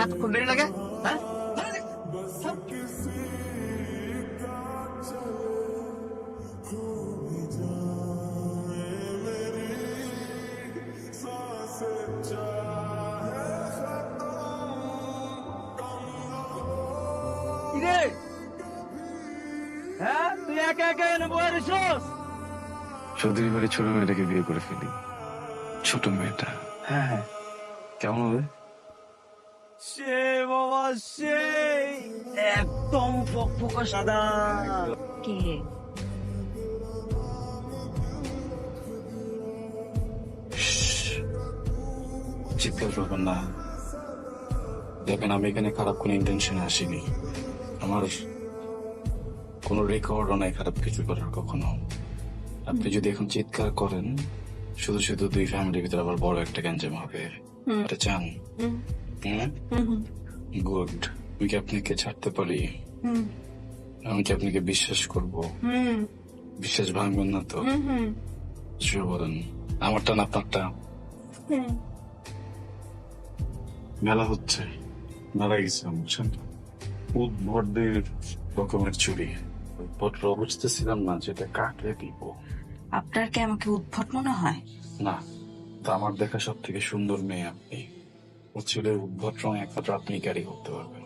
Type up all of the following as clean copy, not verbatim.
এতক্ষণ দেরি লাগে? হ্যাঁ কিরে? হ্যাঁ তুই একা একা এনে বয়ে রেছিস? চৌধুরী বাড়ি ছোট মেয়েটাকে বিয়ে করে ফেলি। ছোট মেয়েটা হ্যাঁ হ্যাঁ কেমন হবে? সে বাবা সেই একদম ফকফকা সাদা। কে? চিৎকার করবেন না। দেখেন আমি এখানে খারাপ কোনো ইন্টেনশনে আসিনি। আমার কোনো রেকর্ডও নাই খারাপ কিছু করার কখনো। আপনি যদি এখন চিৎকার করেন শুধু শুধু দুই ফ্যামিলির ভিতরে আবার বড় একটা গ্যাঞ্জাম হবে। এটা চান? গুড। আমি কি আপনাকে ছাড়তে পারি? আমি কি আপনাকে বিশ্বাস করব? বিশ্বাস ভাঙবেন না তো? শিওর বলেন। আমারটা না আপনারটা? মেলা হচ্ছে, মেলা গেছে বুঝছেন। উদ্ভটদের রকমের চুরি। উদ্ভট বুঝতেছিলাম না যেটা কাকে দিব। আপনার কি আমাকে উদ্ভট মনে হয়? না, তা আমার দেখা সব থেকে সুন্দর মেয়ে আপনি। ও ছেলের উদ্ভট রং একমাত্র আপনি ক্যারি করতে পারবেন।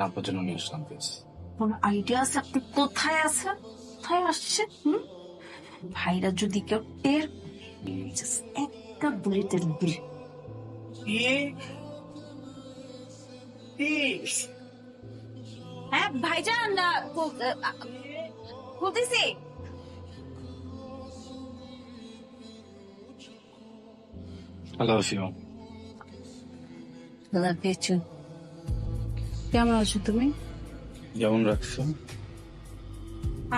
আপনার জন্য নিয়ে আসলাম প্লিজ। কোন আইডিয়া আছে আপনি কোথায় আছেন? কোথায় আসছেন? ভাইরা যদি কেউ টের just একটা বুলেটের বিল। হ্যাঁ ভাইজান বলতেছি। হ্যালো শিও। কেমন আছো তুমি? যেমন রাখছো?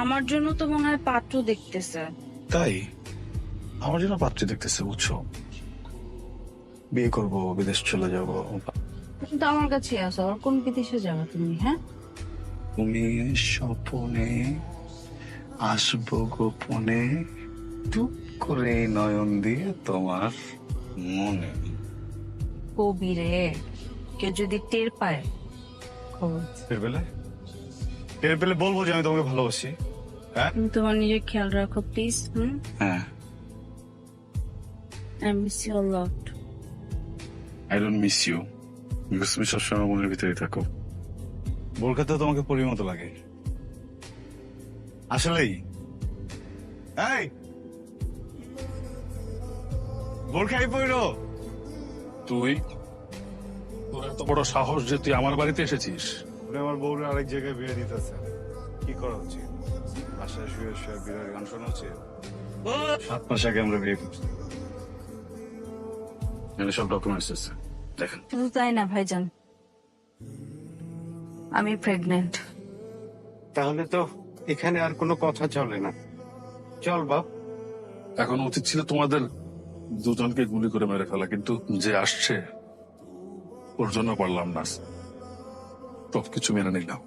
আমার জন্য তো মনে হয় পাত্র দেখতেছে। তাই আমার জন্য পাত্রী দেখতেছে বুঝছো। বিয়ে করবো, বিদেশ চলে যাব। কিন্তু আমার কাছে আসো, আর কোন বিদেশে যাবে তুমি? হ্যাঁ তুমি স্বপনে আসবো গোপনে, টুক করে নয়ন দিয়ে তোমার মনে। কবিরে কেউ যদি টের পায় খবর। টের পেলে বলবো যে আমি তোমাকে ভালোবাসি। হ্যাঁ তুমি তোমার নিজের খেয়াল রাখো প্লিজ। হ্যাঁ। I miss you a lot. I don't miss you. Because তুমি সবসময় মনের ভিতরে থাকো। বোরখাতে তোমাকে পরির মতো লাগে আসলেই। এই বোরখাই পইরো। তুই তোর এত বড় সাহস যে তুই আমার বাড়িতে এসেছিস? আমার বউরে আরেক জায়গায় বিয়ে দিতেছে। কি করা উচিত? বাসায় শুয়ে শুয়ে বিয়ের গান শোনা উচিত? 7 মাস আগে আমরা বিয়ে করছি। এখানে সব ডকুমেন্টস আছে দেখেন। শুধু তাই না ভাইজান, আমি প্রেগনেন্ট। তাহলে তো এখানে আর কোনো কথা চলে না। চল বাপ। এখন উচিত ছিল তোমাদের দুজনকে গুলি করে মেরে ফেলা, কিন্তু যে আসছে ওর জন্য পারলাম না। সব কিছু মেনে নিলাম।